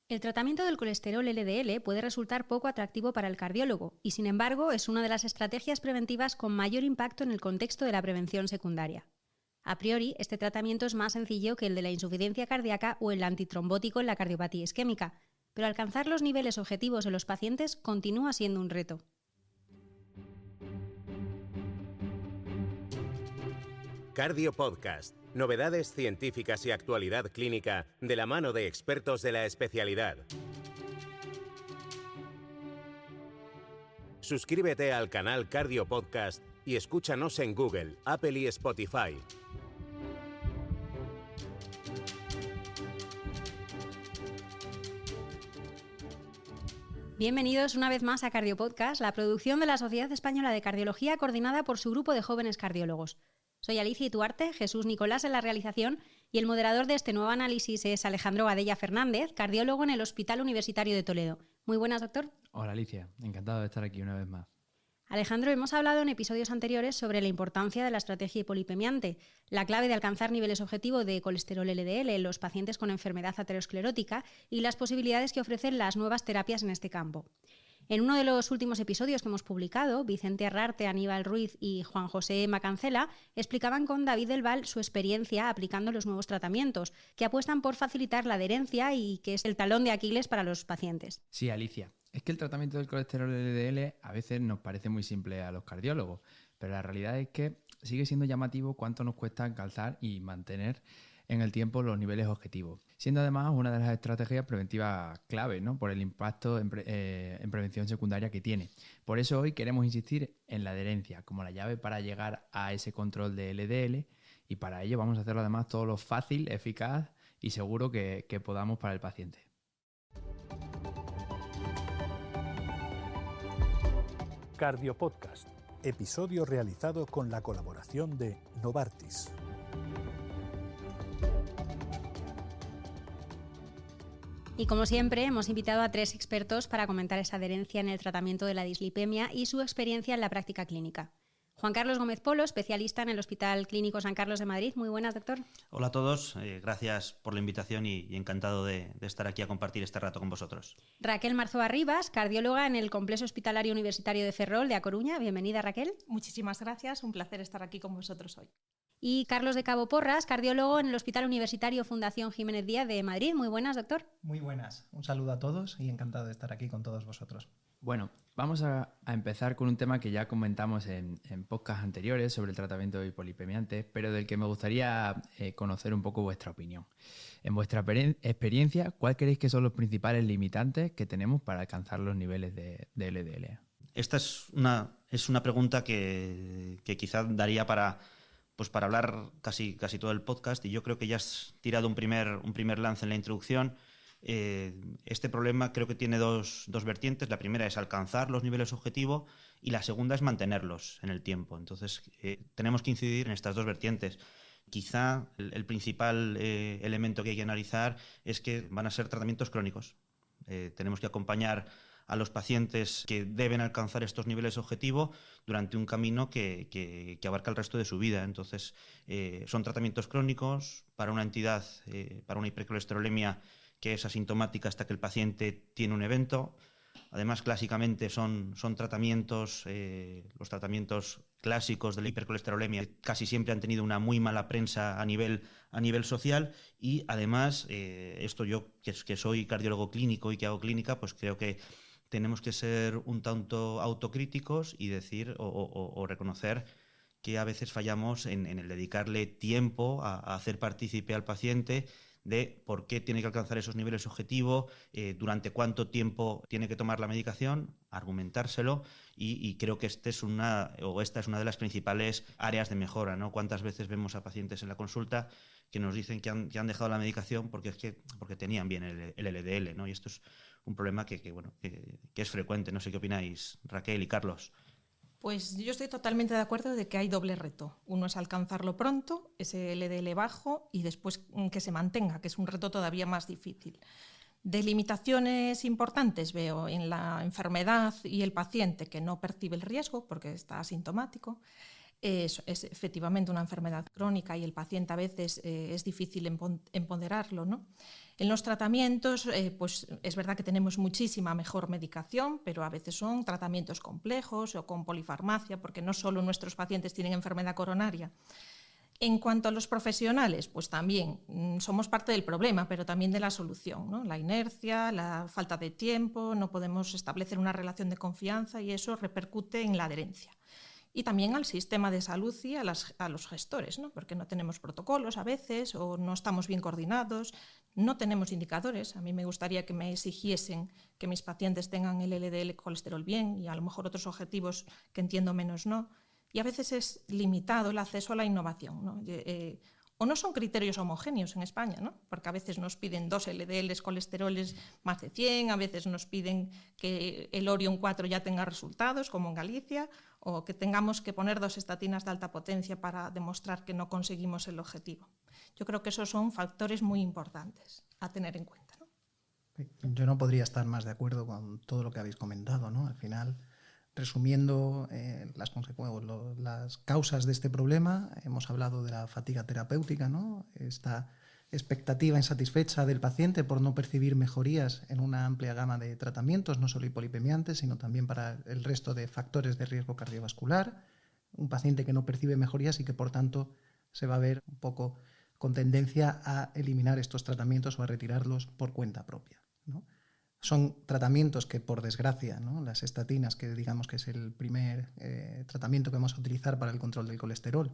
El tratamiento del colesterol LDL puede resultar poco atractivo para el cardiólogo y, sin embargo, es una de las estrategias preventivas con mayor impacto en el contexto de la prevención secundaria. A priori, este tratamiento es más sencillo que el de la insuficiencia cardíaca o el antitrombótico en la cardiopatía isquémica, pero alcanzar los niveles objetivos en los pacientes continúa siendo un reto. Cardio Podcast. Novedades científicas y actualidad clínica de la mano de expertos de la especialidad. Suscríbete al canal Cardio Podcast y escúchanos en Google, Apple y Spotify. Bienvenidos una vez más a Cardio Podcast, la producción de la Sociedad Española de Cardiología coordinada por su grupo de jóvenes cardiólogos. Soy Alicia Ituarte, Jesús Nicolás en la realización y el moderador de este nuevo análisis es Alejandro Badella Fernández, cardiólogo en el Hospital Universitario de Toledo. Muy buenas, doctor. Hola Alicia, encantado de estar aquí una vez más. Alejandro, hemos hablado en episodios anteriores sobre la importancia de la estrategia hipolipemiante, la clave de alcanzar niveles objetivos de colesterol LDL en los pacientes con enfermedad aterosclerótica y las posibilidades que ofrecen las nuevas terapias en este campo. En uno de los últimos episodios que hemos publicado, Vicente Herrarte, Aníbal Ruiz y Juan José Macancela explicaban con David del Val su experiencia aplicando los nuevos tratamientos, que apuestan por facilitar la adherencia y que es el talón de Aquiles para los pacientes. Sí, Alicia, es que el tratamiento del colesterol LDL a veces nos parece muy simple a los cardiólogos, pero la realidad es que sigue siendo llamativo cuánto nos cuesta alcanzar y mantener en el tiempo los niveles objetivos, siendo además una de las estrategias preventivas clave, ¿no?, por el impacto en prevención secundaria que tiene. Por eso hoy queremos insistir en la adherencia como la llave para llegar a ese control de LDL, y para ello vamos a hacerlo además todo lo fácil, eficaz y seguro que podamos para el paciente. Cardio Podcast, episodio realizado con la colaboración de Novartis. Y como siempre, hemos invitado a 3 expertos para comentar esa adherencia en el tratamiento de la dislipemia y su experiencia en la práctica clínica. Juan Carlos Gómez Polo, especialista en el Hospital Clínico San Carlos de Madrid. Muy buenas, doctor. Hola a todos, gracias por la invitación y encantado de estar aquí a compartir este rato con vosotros. Raquel Marzoa Rivas, cardióloga en el Complejo Hospitalario Universitario de Ferrol de A Coruña. Bienvenida, Raquel. Muchísimas gracias, un placer estar aquí con vosotros hoy. Y Carlos de Cabo Porras, cardiólogo en el Hospital Universitario Fundación Jiménez Díaz de Madrid. Muy buenas, doctor. Muy buenas, un saludo a todos y encantado de estar aquí con todos vosotros. Bueno, vamos a empezar con un tema que ya comentamos en podcasts anteriores sobre el tratamiento de hipolipemiante, pero del que me gustaría conocer un poco vuestra opinión. En vuestra experiencia, ¿cuál creéis que son los principales limitantes que tenemos para alcanzar los niveles de LDL? Esta es una pregunta que quizá daría para hablar casi todo el podcast, y yo creo que ya has tirado un primer lance en la introducción. Este problema creo que tiene dos vertientes. La primera es alcanzar los niveles objetivo y la segunda es mantenerlos en el tiempo. Entonces tenemos que incidir en estas dos vertientes. Quizá el principal elemento que hay que analizar es que van a ser tratamientos crónicos. Tenemos que acompañar a los pacientes que deben alcanzar estos niveles objetivo durante un camino que abarca el resto de su vida. Entonces, son tratamientos crónicos para una entidad, para una hipercolesterolemia que es asintomática hasta que el paciente tiene un evento. Además, clásicamente son tratamientos, los tratamientos clásicos de la hipercolesterolemia casi siempre han tenido una muy mala prensa a nivel social, y además, esto yo que soy cardiólogo clínico y que hago clínica, pues creo que tenemos que ser un tanto autocríticos y decir o reconocer que a veces fallamos en el dedicarle tiempo a hacer partícipe al paciente de por qué tiene que alcanzar esos niveles objetivo, durante cuánto tiempo tiene que tomar la medicación, argumentárselo, y creo que esta es una de las principales áreas de mejora, ¿no? Cuántas veces vemos a pacientes en la consulta que nos dicen que han dejado la medicación porque tenían bien el LDL, ¿no? Y esto es un problema que es frecuente. No sé qué opináis, Raquel y Carlos. Pues yo estoy totalmente de acuerdo de que hay doble reto. Uno es alcanzarlo pronto, ese LDL bajo, y después que se mantenga, que es un reto todavía más difícil. De limitaciones importantes veo en la enfermedad y el paciente que no percibe el riesgo porque está asintomático. es efectivamente una enfermedad crónica y el paciente a veces es difícil empoderarlo, ¿no? En los tratamientos, pues es verdad que tenemos muchísima mejor medicación, pero a veces son tratamientos complejos o con polifarmacia, porque no solo nuestros pacientes tienen enfermedad coronaria. En cuanto a los profesionales, pues también somos parte del problema, pero también de la solución, ¿no? La inercia, la falta de tiempo, no podemos establecer una relación de confianza y eso repercute en la adherencia. Y también al sistema de salud y a los gestores, ¿no? Porque no tenemos protocolos a veces o no estamos bien coordinados, no tenemos indicadores. A mí me gustaría que me exigiesen que mis pacientes tengan el LDL colesterol bien y a lo mejor otros objetivos que entiendo menos no. Y a veces es limitado el acceso a la innovación, ¿no? O no son criterios homogéneos en España, ¿no? Porque a veces nos piden 2 LDLs colesteroles más de 100, a veces nos piden que el Orion 4 ya tenga resultados, como en Galicia, o que tengamos que poner 2 estatinas de alta potencia para demostrar que no conseguimos el objetivo. Yo creo que esos son factores muy importantes a tener en cuenta, ¿no? Yo no podría estar más de acuerdo con todo lo que habéis comentado, ¿no? Al final, resumiendo las causas de este problema, hemos hablado de la fatiga terapéutica, ¿no? Esta expectativa insatisfecha del paciente por no percibir mejorías en una amplia gama de tratamientos, no solo hipolipemiantes, sino también para el resto de factores de riesgo cardiovascular. Un paciente que no percibe mejorías y que, por tanto, se va a ver un poco con tendencia a eliminar estos tratamientos o a retirarlos por cuenta propia, ¿no? Son tratamientos que, por desgracia, ¿no? Las estatinas, que digamos que es el primer tratamiento que vamos a utilizar para el control del colesterol,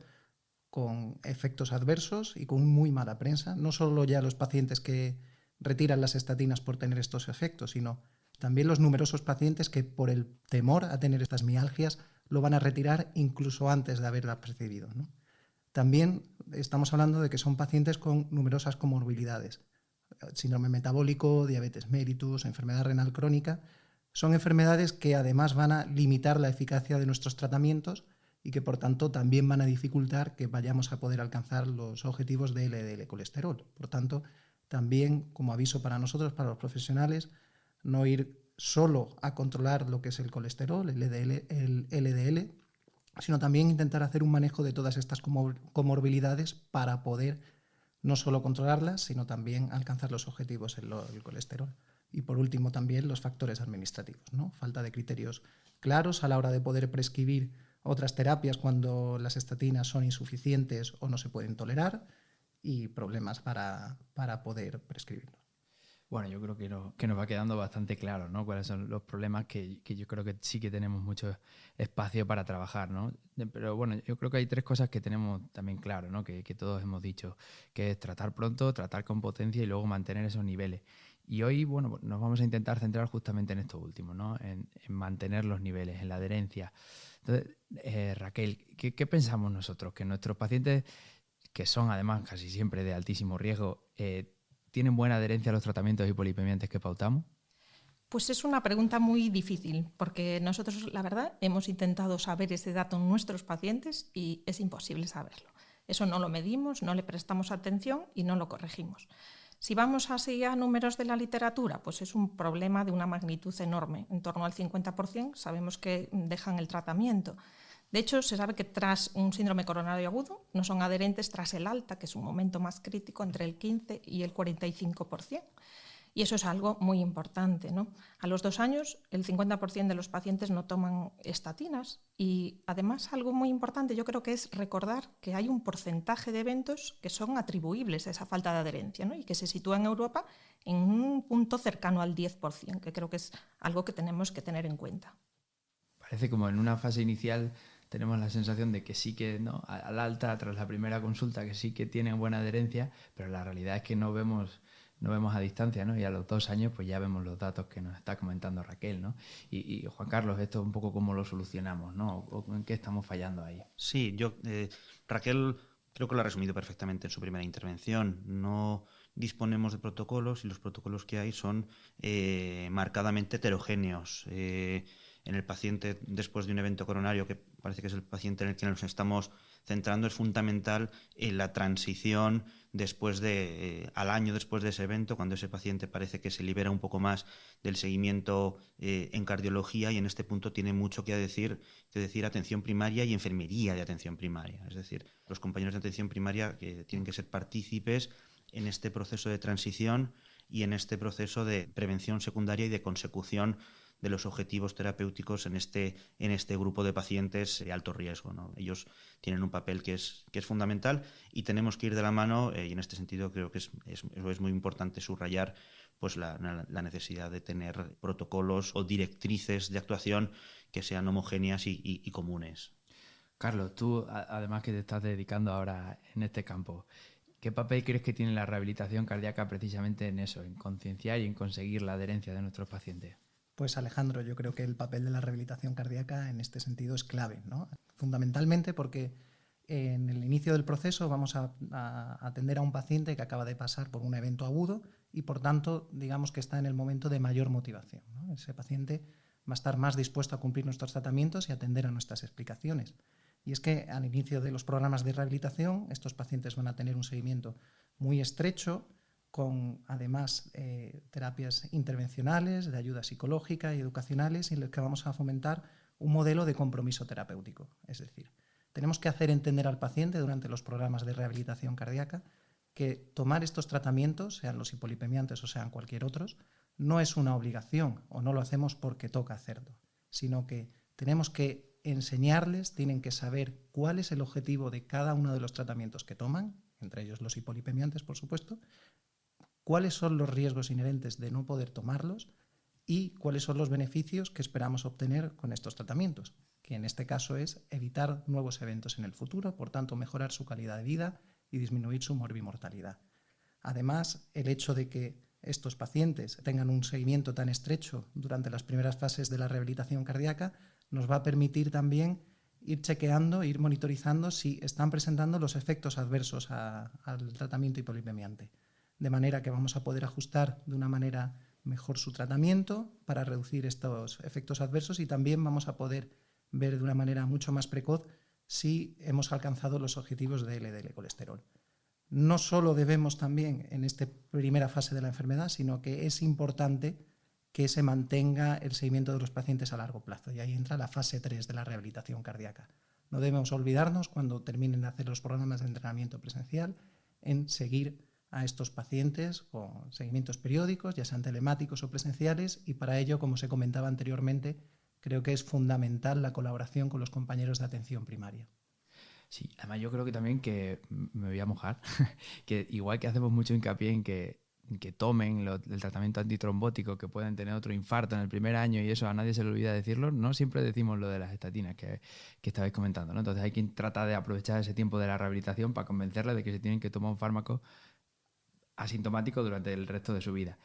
con efectos adversos y con muy mala prensa. No solo ya los pacientes que retiran las estatinas por tener estos efectos, sino también los numerosos pacientes que, por el temor a tener estas mialgias, lo van a retirar incluso antes de haberla percibido, ¿no? También estamos hablando de que son pacientes con numerosas comorbilidades. Síndrome metabólico, diabetes mellitus, enfermedad renal crónica, son enfermedades que además van a limitar la eficacia de nuestros tratamientos y que por tanto también van a dificultar que vayamos a poder alcanzar los objetivos de LDL colesterol. Por tanto, también como aviso para nosotros, para los profesionales, no ir solo a controlar lo que es el colesterol, el LDL, sino también intentar hacer un manejo de todas estas comorbilidades para poder no solo controlarlas, sino también alcanzar los objetivos en el colesterol. Y por último también los factores administrativos, ¿no? Falta de criterios claros a la hora de poder prescribir otras terapias cuando las estatinas son insuficientes o no se pueden tolerar y problemas para poder prescribirlo. Bueno, yo creo que nos va quedando bastante claro, ¿no? Cuáles son los problemas que yo creo que sí que tenemos mucho espacio para trabajar, ¿no? Pero bueno, yo creo que hay 3 cosas que tenemos también claro, ¿no? Que todos hemos dicho, que es tratar pronto, tratar con potencia y luego mantener esos niveles. Y hoy, bueno, nos vamos a intentar centrar justamente en esto último, ¿no? En mantener los niveles, en la adherencia. Entonces, Raquel, ¿qué pensamos nosotros? Que nuestros pacientes, que son además casi siempre de altísimo riesgo, ¿tienen buena adherencia a los tratamientos hipolipemiantes que pautamos? Pues es una pregunta muy difícil, porque nosotros, la verdad, hemos intentado saber ese dato en nuestros pacientes y es imposible saberlo. Eso no lo medimos, no le prestamos atención y no lo corregimos. Si vamos así a números de la literatura, pues es un problema de una magnitud enorme. En torno al 50% sabemos que dejan el tratamiento. De hecho, se sabe que tras un síndrome coronario agudo no son adherentes tras el alta, que es un momento más crítico, entre el 15 y el 45%. Y eso es algo muy importante, ¿no? A los 2 años, el 50% de los pacientes no toman estatinas y además algo muy importante yo creo que es recordar que hay un porcentaje de eventos que son atribuibles a esa falta de adherencia, ¿no? Y que se sitúa en Europa en un punto cercano al 10%, que creo que es algo que tenemos que tener en cuenta. Parece como en una fase inicial tenemos la sensación de que sí que, ¿no? Al alta, tras la primera consulta, que sí que tienen buena adherencia, pero la realidad es que no vemos a distancia, ¿no? Y a los 2 años pues ya vemos los datos que nos está comentando Raquel, ¿no? Y Juan Carlos, esto es un poco cómo lo solucionamos, ¿no? ¿O en qué estamos fallando ahí? Sí, Raquel creo que lo ha resumido perfectamente en su primera intervención. No disponemos de protocolos y los protocolos que hay son marcadamente heterogéneos. en el paciente después de un evento coronario, que parece que es el paciente en el que nos estamos centrando, es fundamental en la transición después al año después de ese evento, cuando ese paciente parece que se libera un poco más del seguimiento en cardiología, y en este punto tiene mucho que decir atención primaria y enfermería de atención primaria. Es decir, los compañeros de atención primaria que tienen que ser partícipes en este proceso de transición y en este proceso de prevención secundaria y de consecución de los objetivos terapéuticos en este grupo de pacientes de alto riesgo, ¿no? Ellos tienen un papel que es fundamental, y tenemos que ir de la mano, y en este sentido creo que es muy importante subrayar pues la necesidad de tener protocolos o directrices de actuación que sean homogéneas y comunes. Carlos, tú, además que te estás dedicando ahora en este campo, ¿qué papel crees que tiene la rehabilitación cardíaca precisamente en eso, en concienciar y en conseguir la adherencia de nuestros pacientes? Pues Alejandro, yo creo que el papel de la rehabilitación cardíaca en este sentido es clave, ¿no? Fundamentalmente porque en el inicio del proceso vamos a atender a un paciente que acaba de pasar por un evento agudo y por tanto digamos que está en el momento de mayor motivación, ¿no? Ese paciente va a estar más dispuesto a cumplir nuestros tratamientos y atender a nuestras explicaciones. Y es que al inicio de los programas de rehabilitación estos pacientes van a tener un seguimiento muy estrecho, con además terapias intervencionales, de ayuda psicológica y educacionales, en las que vamos a fomentar un modelo de compromiso terapéutico. Es decir, tenemos que hacer entender al paciente durante los programas de rehabilitación cardíaca que tomar estos tratamientos, sean los hipolipemiantes o sean cualquier otros, no es una obligación o no lo hacemos porque toca hacerlo, sino que tenemos que enseñarles, tienen que saber cuál es el objetivo de cada uno de los tratamientos que toman, entre ellos los hipolipemiantes, por supuesto, cuáles son los riesgos inherentes de no poder tomarlos y cuáles son los beneficios que esperamos obtener con estos tratamientos, que en este caso es evitar nuevos eventos en el futuro, por tanto mejorar su calidad de vida y disminuir su morbimortalidad. Además, el hecho de que estos pacientes tengan un seguimiento tan estrecho durante las primeras fases de la rehabilitación cardíaca nos va a permitir también ir chequeando, ir monitorizando si están presentando los efectos adversos al tratamiento hipolipemiante. De manera que vamos a poder ajustar de una manera mejor su tratamiento para reducir estos efectos adversos, y también vamos a poder ver de una manera mucho más precoz si hemos alcanzado los objetivos de LDL colesterol. No solo debemos también en esta primera fase de la enfermedad, sino que es importante que se mantenga el seguimiento de los pacientes a largo plazo, y ahí entra la fase 3 de la rehabilitación cardíaca. No debemos olvidarnos, cuando terminen de hacer los programas de entrenamiento presencial, en seguir a estos pacientes con seguimientos periódicos, ya sean telemáticos o presenciales, y para ello, como se comentaba anteriormente, creo que es fundamental la colaboración con los compañeros de atención primaria. Sí, además yo creo que también, que me voy a mojar, que igual que hacemos mucho hincapié en que tomen el tratamiento antitrombótico, que pueden tener otro infarto en el primer año, y eso a nadie se le olvida decirlo, no siempre decimos lo de las estatinas que estabais comentando, ¿no? Entonces hay quien trata de aprovechar ese tiempo de la rehabilitación para convencerle de que se tienen que tomar un fármaco asintomático durante el resto de su vida.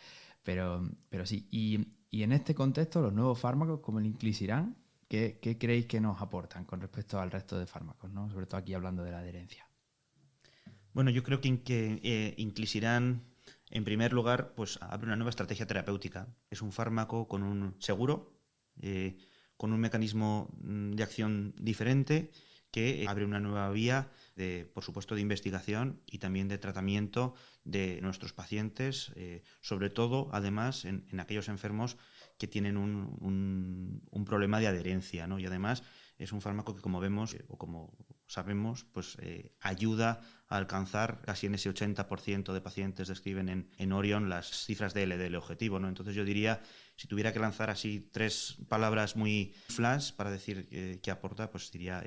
Pero sí, y en este contexto, los nuevos fármacos como el Inclisiran, ¿qué creéis que nos aportan con respecto al resto de fármacos, ¿no? Sobre todo aquí hablando de la adherencia. Bueno, yo creo que Inclisiran, en primer lugar, pues abre una nueva estrategia terapéutica. Es un fármaco con un seguro, con un mecanismo de acción diferente, que abre una nueva vía, por supuesto, de investigación y también de tratamiento de nuestros pacientes, sobre todo, además, en aquellos enfermos que tienen un problema de adherencia, ¿no? Y además es un fármaco que, como vemos o como sabemos, pues ayuda a alcanzar casi en ese 80% de pacientes describen en Orion las cifras de LDL objetivo, ¿no? Entonces yo diría, si tuviera que lanzar así 3 palabras muy flash para decir qué aporta, pues diría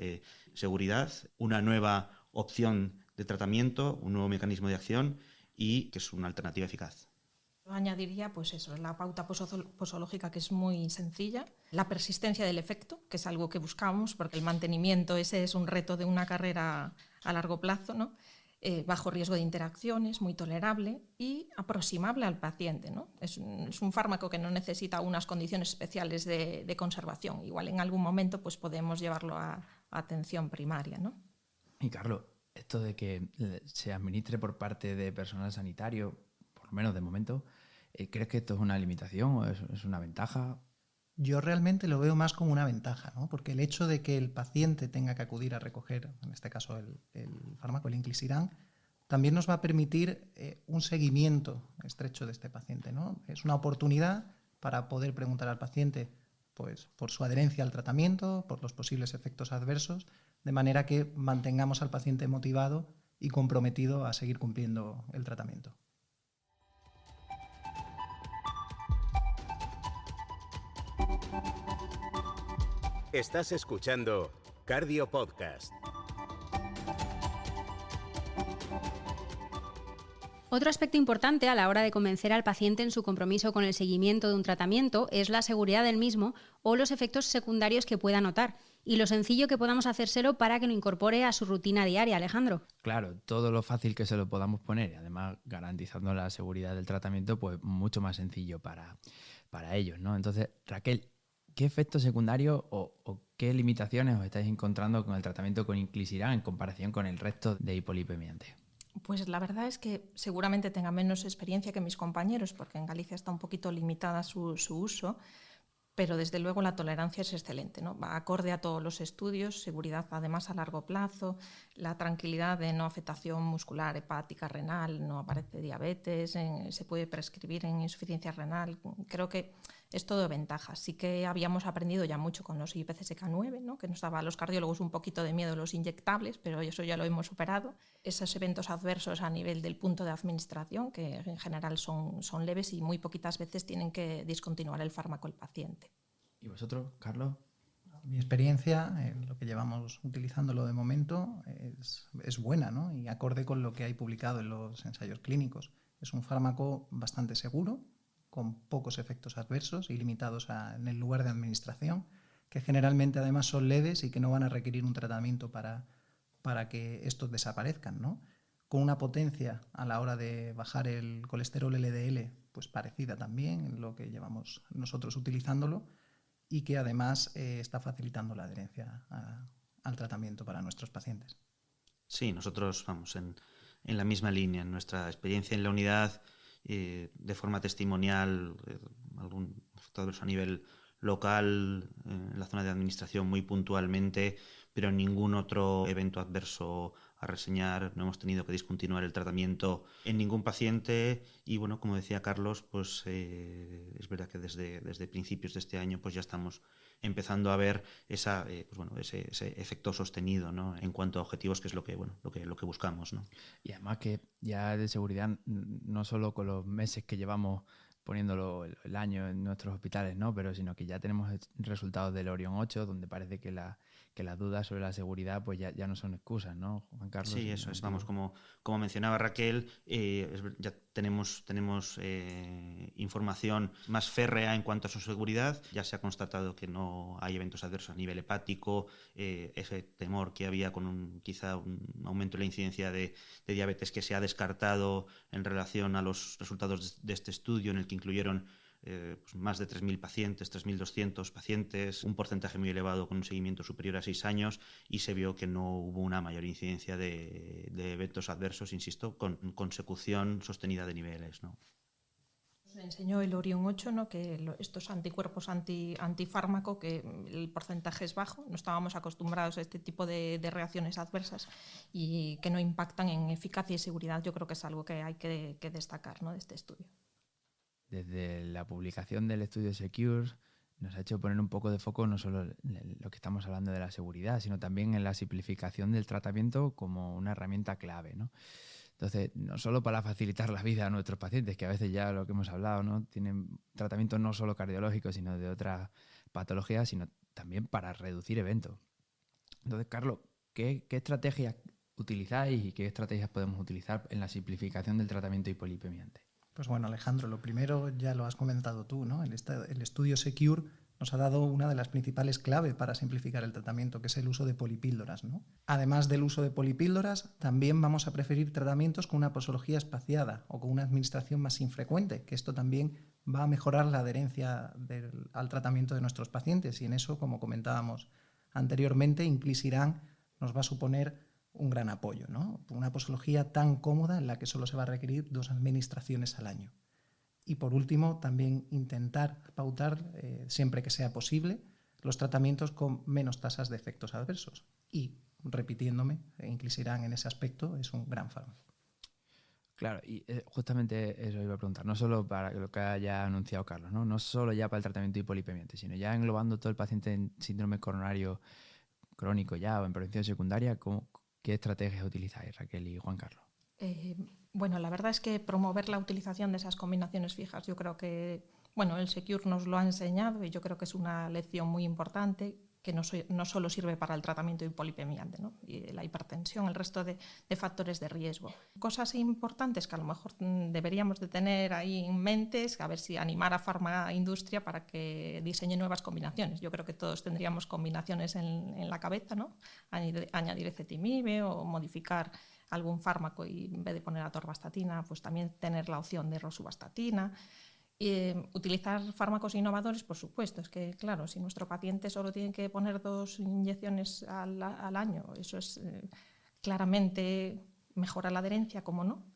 seguridad, una nueva opción de tratamiento, un nuevo mecanismo de acción, y que es una alternativa eficaz. Añadiría, pues eso, la pauta posológica, que es muy sencilla, la persistencia del efecto, que es algo que buscamos, porque el mantenimiento, ese es un reto de una carrera a largo plazo, ¿no? Bajo riesgo de interacciones, muy tolerable y aproximable al paciente, ¿no? Es un fármaco que no necesita unas condiciones especiales de conservación. Igual en algún momento pues podemos llevarlo a atención primaria, ¿no? Y Carlos, esto de que se administre por parte de personal sanitario, por lo menos de momento, ¿crees que esto es una limitación o es una ventaja? Yo realmente lo veo más como una ventaja, ¿no? Porque el hecho de que el paciente tenga que acudir a recoger, en este caso el fármaco, el inclisiran, también nos va a permitir un seguimiento estrecho de este paciente, ¿no? Es una oportunidad para poder preguntar al paciente pues, por su adherencia al tratamiento, por los posibles efectos adversos, de manera que mantengamos al paciente motivado y comprometido a seguir cumpliendo el tratamiento. Estás escuchando Cardio Podcast. Otro aspecto importante a la hora de convencer al paciente en su compromiso con el seguimiento de un tratamiento es la seguridad del mismo o los efectos secundarios que pueda notar y lo sencillo que podamos hacérselo para que lo incorpore a su rutina diaria, Alejandro. Claro, todo lo fácil que se lo podamos poner y además garantizando la seguridad del tratamiento, pues mucho más sencillo para ellos, ¿no? Entonces, Raquel, ¿qué efectos secundarios o qué limitaciones os estáis encontrando con el tratamiento con inclisiran en comparación con el resto de hipolipemiantes? Pues la verdad es que seguramente tenga menos experiencia que mis compañeros, porque en Galicia está un poquito limitada su uso, pero desde luego la tolerancia es excelente, ¿no? Va acorde a todos los estudios, seguridad además a largo plazo, la tranquilidad de no afectación muscular, hepática, renal, no aparece diabetes, se puede prescribir en insuficiencia renal. Creo que es todo ventaja. Sí que habíamos aprendido ya mucho con los IPCSK9, ¿no? Que nos daba a los cardiólogos un poquito de miedo los inyectables, pero eso ya lo hemos superado. Esos eventos adversos a nivel del punto de administración, que en general son leves y muy poquitas veces tienen que discontinuar el fármaco el paciente. ¿Y vosotros, Carlos? Mi experiencia, lo que llevamos utilizándolo de momento, es buena, ¿no? Y acorde con lo que hay publicado en los ensayos clínicos. Es un fármaco bastante seguro, con pocos efectos adversos y limitados en el lugar de administración, que generalmente además son leves y que no van a requerir un tratamiento para que estos desaparezcan, ¿no? Con una potencia a la hora de bajar el colesterol LDL pues parecida también en lo que llevamos nosotros utilizándolo y que además está facilitando la adherencia al tratamiento para nuestros pacientes. Sí, nosotros vamos en la misma línea. En nuestra experiencia en la unidad, de forma testimonial, algún efecto adverso a nivel local, en la zona de administración muy puntualmente, pero ningún otro evento adverso a reseñar. No hemos tenido que discontinuar el tratamiento en ningún paciente y bueno, como decía Carlos, pues es verdad que desde principios de este año pues ya estamos empezando a ver ese efecto sostenido, ¿no? En cuanto a objetivos, que es lo que buscamos, ¿no? Y además que ya de seguridad, no solo con los meses que llevamos poniéndolo el año en nuestros hospitales, ¿no? Pero sino que ya tenemos resultados del Orion 8, donde parece que las dudas sobre la seguridad pues ya no son excusas, ¿no, Juan Carlos? Sí, eso es. Vamos, como mencionaba Raquel, ya tenemos información más férrea en cuanto a su seguridad. Ya se ha constatado que no hay eventos adversos a nivel hepático. Ese temor que había con quizá un aumento en la incidencia de diabetes que se ha descartado en relación a los resultados de este estudio, en el que incluyeron más de 3.000 pacientes, 3.200 pacientes, un porcentaje muy elevado con un seguimiento superior a 6 años y se vio que no hubo una mayor incidencia de eventos adversos, insisto, con consecución sostenida de niveles, ¿no? Nos enseñó el Orion 8, ¿no? Que estos anticuerpos antifármaco, que el porcentaje es bajo, no estábamos acostumbrados a este tipo de reacciones adversas y que no impactan en eficacia y seguridad. Yo creo que es algo que hay que destacar, ¿no? De este estudio. Desde la publicación del estudio SECURE nos ha hecho poner un poco de foco no solo en lo que estamos hablando de la seguridad, sino también en la simplificación del tratamiento como una herramienta clave, ¿no? Entonces, no solo para facilitar la vida a nuestros pacientes, que a veces ya lo que hemos hablado, ¿no? Tienen tratamientos no solo cardiológicos, sino de otras patologías, sino también para reducir eventos. Entonces, Carlos, ¿qué estrategias utilizáis y qué estrategias podemos utilizar en la simplificación del tratamiento hipolipemiante? Pues bueno, Alejandro, lo primero ya lo has comentado tú, ¿no? El estudio SECURE nos ha dado una de las principales claves para simplificar el tratamiento, que es el uso de polipíldoras, ¿no? Además del uso de polipíldoras, también vamos a preferir tratamientos con una posología espaciada o con una administración más infrecuente, que esto también va a mejorar la adherencia al tratamiento de nuestros pacientes y en eso, como comentábamos anteriormente, inclisiran nos va a suponer un gran apoyo, ¿no? Una posología tan cómoda en la que solo se va a requerir 2 administraciones al año. Y por último, también intentar pautar, siempre que sea posible, los tratamientos con menos tasas de efectos adversos. Y, repitiéndome, inclisiran en ese aspecto es un gran fármaco. Claro, y justamente eso iba a preguntar, no solo para lo que haya anunciado Carlos, ¿no? No solo ya para el tratamiento de hipolipemiante, sino ya englobando todo el paciente en síndrome coronario crónico ya o en prevención secundaria, ¿qué estrategias utilizáis, Raquel y Juan Carlos? Bueno, la verdad es que promover la utilización de esas combinaciones fijas, yo creo que, bueno, el SECURE nos lo ha enseñado y yo creo que es una lección muy importante que no solo sirve para el tratamiento de hipolipemiante, ¿no? Y la hipertensión, el resto de factores de riesgo. Cosas importantes que a lo mejor deberíamos de tener ahí en mente es a ver si animar a farmaindustria para que diseñe nuevas combinaciones. Yo creo que todos tendríamos combinaciones en la cabeza, ¿no? Añadir ezetimibe o modificar algún fármaco y en vez de poner atorvastatina, pues también tener la opción de rosuvastatina. Utilizar fármacos innovadores, por supuesto. Es que, claro, si nuestro paciente solo tiene que poner 2 inyecciones al año, eso es claramente mejora la adherencia, ¿cómo no?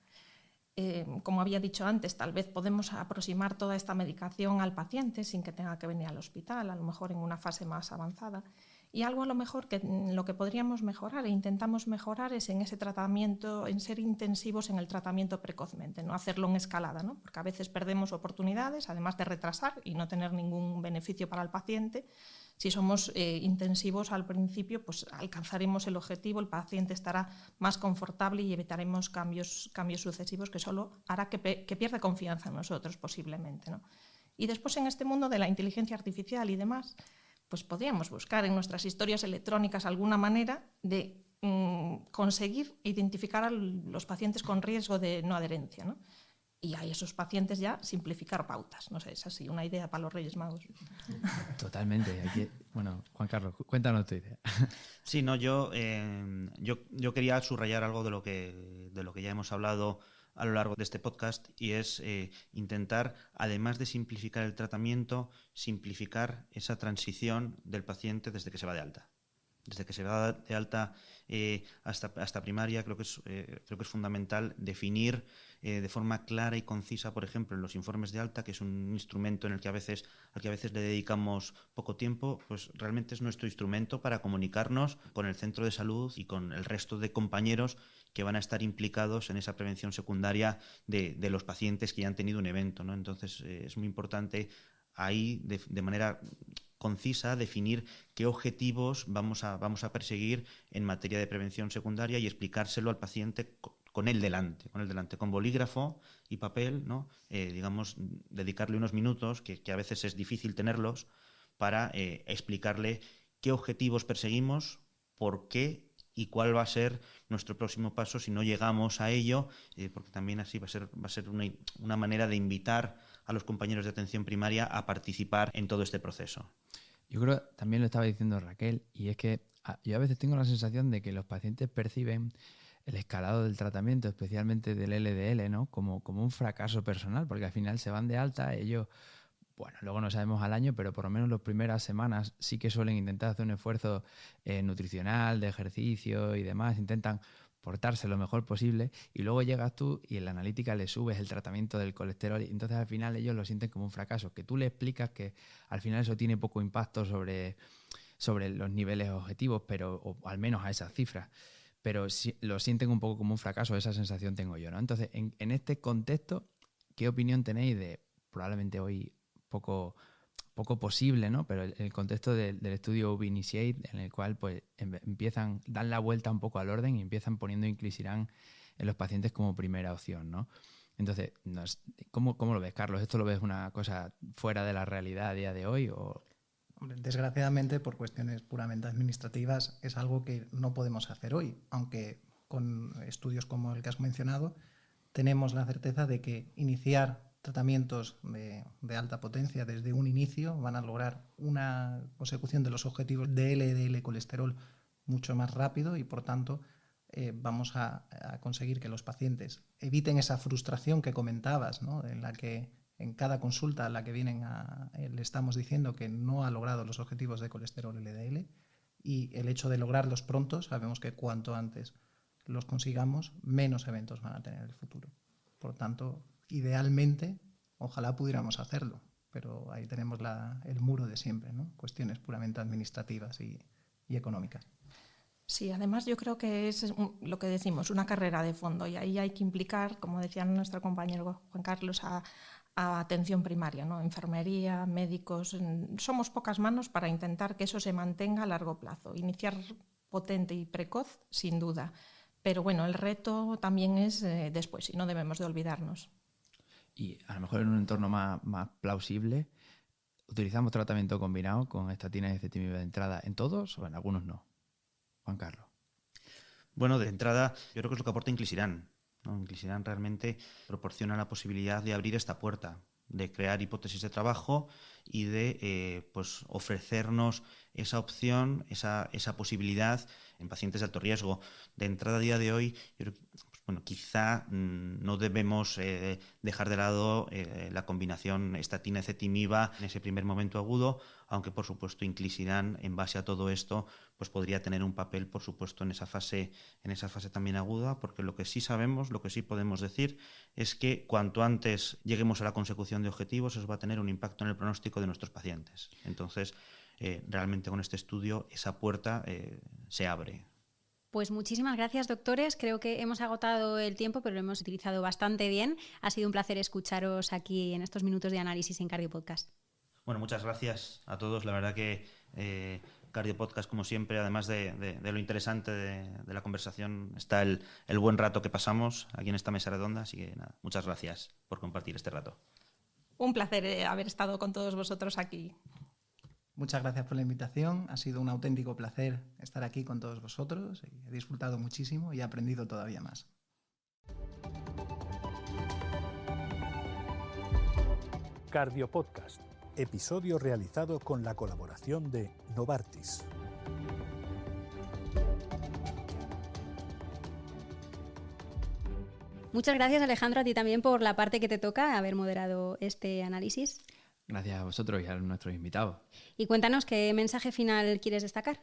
Como había dicho antes, tal vez podemos aproximar toda esta medicación al paciente sin que tenga que venir al hospital, a lo mejor en una fase más avanzada. Y algo a lo mejor que lo que podríamos mejorar e intentamos mejorar es en ese tratamiento, en ser intensivos en el tratamiento precozmente, no hacerlo en escalada, ¿no? Porque a veces perdemos oportunidades, además de retrasar y no tener ningún beneficio para el paciente. Si somos intensivos al principio, pues alcanzaremos el objetivo, el paciente estará más confortable y evitaremos cambios sucesivos que solo hará que pierda confianza en nosotros posiblemente, ¿no? Y después en este mundo de la inteligencia artificial y demás, pues podríamos buscar en nuestras historias electrónicas alguna manera de conseguir identificar a los pacientes con riesgo de no adherencia, ¿no? Y a esos pacientes ya simplificar pautas. No sé, es así, una idea para los Reyes Magos. Totalmente. Bueno, Juan Carlos, cuéntanos tu idea. Sí, no, yo quería subrayar algo de lo que ya hemos hablado a lo largo de este podcast, y es intentar, además de simplificar el tratamiento, simplificar esa transición del paciente desde que se va de alta. Desde que se va de alta hasta primaria, creo que es fundamental definir de forma clara y concisa, por ejemplo, en los informes de alta, que es un instrumento en el que al que a veces le dedicamos poco tiempo, pues realmente es nuestro instrumento para comunicarnos con el centro de salud y con el resto de compañeros que van a estar implicados en esa prevención secundaria de los pacientes que ya han tenido un evento, ¿no? Entonces es muy importante ahí de manera concisa definir qué objetivos vamos a perseguir en materia de prevención secundaria y explicárselo al paciente con él delante, con bolígrafo y papel, ¿no? Dedicarle unos minutos, que a veces es difícil tenerlos, para explicarle qué objetivos perseguimos, por qué y cuál va a ser nuestro próximo paso si no llegamos a ello, porque también así va a ser una manera de invitar a los compañeros de atención primaria a participar en todo este proceso. Yo creo, también lo estaba diciendo Raquel, y es que yo a veces tengo la sensación de que los pacientes perciben el escalado del tratamiento, especialmente del LDL, ¿no? como un fracaso personal, porque al final se van de alta, ellos, bueno, luego no sabemos al año, pero por lo menos las primeras semanas sí que suelen intentar hacer un esfuerzo nutricional, de ejercicio y demás, intentan portarse lo mejor posible, y luego llegas tú y en la analítica le subes el tratamiento del colesterol y entonces al final ellos lo sienten como un fracaso, que tú le explicas que al final eso tiene poco impacto sobre los niveles objetivos, o al menos a esas cifras, pero si, lo sienten un poco como un fracaso, esa sensación tengo yo, ¿no? Entonces, en este contexto, ¿qué opinión tenéis de probablemente hoy poco posible, ¿no? Pero el contexto del estudio OV-Initiate, en el cual pues dan la vuelta un poco al orden y empiezan poniendo inclisiran en los pacientes como primera opción, ¿no? Entonces, ¿cómo lo ves, Carlos? ¿Esto lo ves una cosa fuera de la realidad a día de hoy? Hombre, desgraciadamente, por cuestiones puramente administrativas, es algo que no podemos hacer hoy, aunque con estudios como el que has mencionado tenemos la certeza de que iniciar tratamientos de alta potencia desde un inicio van a lograr una consecución de los objetivos de LDL colesterol mucho más rápido y por tanto vamos a conseguir que los pacientes eviten esa frustración que comentabas, ¿no? En la que en cada consulta a la que vienen le estamos diciendo que no ha logrado los objetivos de colesterol LDL, y el hecho de lograrlos pronto, sabemos que cuanto antes los consigamos, menos eventos van a tener en el futuro. Por tanto, idealmente Ojalá pudiéramos hacerlo, pero ahí tenemos el muro de siempre, ¿no? Cuestiones puramente administrativas y económicas. Sí, además yo creo que es lo que decimos, una carrera de fondo, y ahí hay que implicar, como decía nuestro compañero Juan Carlos, a atención primaria, ¿no? Enfermería, médicos. Somos pocas manos para intentar que eso se mantenga a largo plazo. Iniciar potente y precoz, sin duda. Pero bueno, el reto también es después, y no debemos de olvidarnos. Y a lo mejor en un entorno más plausible, ¿utilizamos tratamiento combinado con estatinas y ezetimibe de entrada en todos o en algunos no? Juan Carlos. Bueno, de entrada, yo creo que es lo que aporta Inclisiran, ¿no? Inclisiran realmente proporciona la posibilidad de abrir esta puerta, de crear hipótesis de trabajo y de pues ofrecernos esa opción, esa posibilidad en pacientes de alto riesgo. De entrada, a día de hoy, yo creo que, bueno, quizá no debemos dejar de lado la combinación estatina-ezetimiba en ese primer momento agudo, aunque por supuesto Inclisiran, en base a todo esto, pues podría tener un papel, por supuesto, en esa fase también aguda, porque lo que sí sabemos, lo que sí podemos decir, es que cuanto antes lleguemos a la consecución de objetivos, eso va a tener un impacto en el pronóstico de nuestros pacientes. Entonces, realmente con este estudio esa puerta se abre. Pues muchísimas gracias, doctores. Creo que hemos agotado el tiempo, pero lo hemos utilizado bastante bien. Ha sido un placer escucharos aquí en estos minutos de análisis en Cardio Podcast. Bueno, muchas gracias a todos. La verdad que Cardio Podcast, como siempre, además de lo interesante de la conversación, está el buen rato que pasamos aquí en esta mesa redonda. Así que nada, muchas gracias por compartir este rato. Un placer haber estado con todos vosotros aquí. Muchas gracias por la invitación. Ha sido un auténtico placer estar aquí con todos vosotros. He disfrutado muchísimo y he aprendido todavía más. Cardio Podcast, episodio realizado con la colaboración de Novartis. Muchas gracias, Alejandro, a ti también por la parte que te toca, haber moderado este análisis. Gracias a vosotros y a nuestros invitados. Y cuéntanos, ¿qué mensaje final quieres destacar?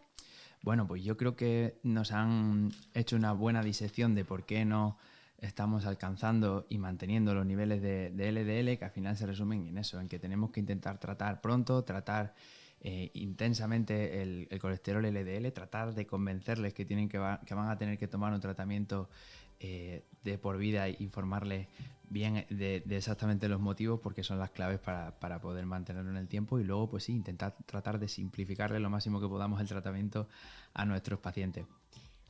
Bueno, pues yo creo que nos han hecho una buena disección de por qué no estamos alcanzando y manteniendo los niveles de LDL, que al final se resumen en eso, en que tenemos que intentar tratar pronto, tratar intensamente el colesterol LDL, tratar de convencerles que van a tener que tomar un tratamiento de por vida e informarles bien de exactamente los motivos, porque son las claves para poder mantenerlo en el tiempo, y luego pues sí, intentar tratar de simplificarle lo máximo que podamos el tratamiento a nuestros pacientes.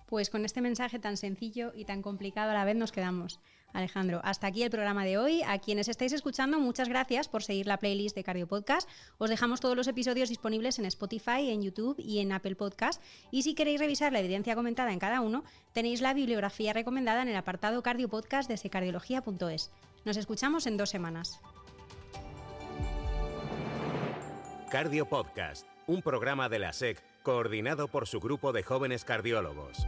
Pues con este mensaje tan sencillo y tan complicado a la vez nos quedamos. Alejandro, hasta aquí el programa de hoy. A quienes estáis escuchando, muchas gracias por seguir la playlist de Cardio Podcast. Os dejamos todos los episodios disponibles en Spotify, en YouTube y en Apple Podcast. Y si queréis revisar la evidencia comentada en cada uno, tenéis la bibliografía recomendada en el apartado Cardio Podcast de secardiología.es. Nos escuchamos en 2 semanas. Cardio Podcast, un programa de la SEC coordinado por su grupo de jóvenes cardiólogos.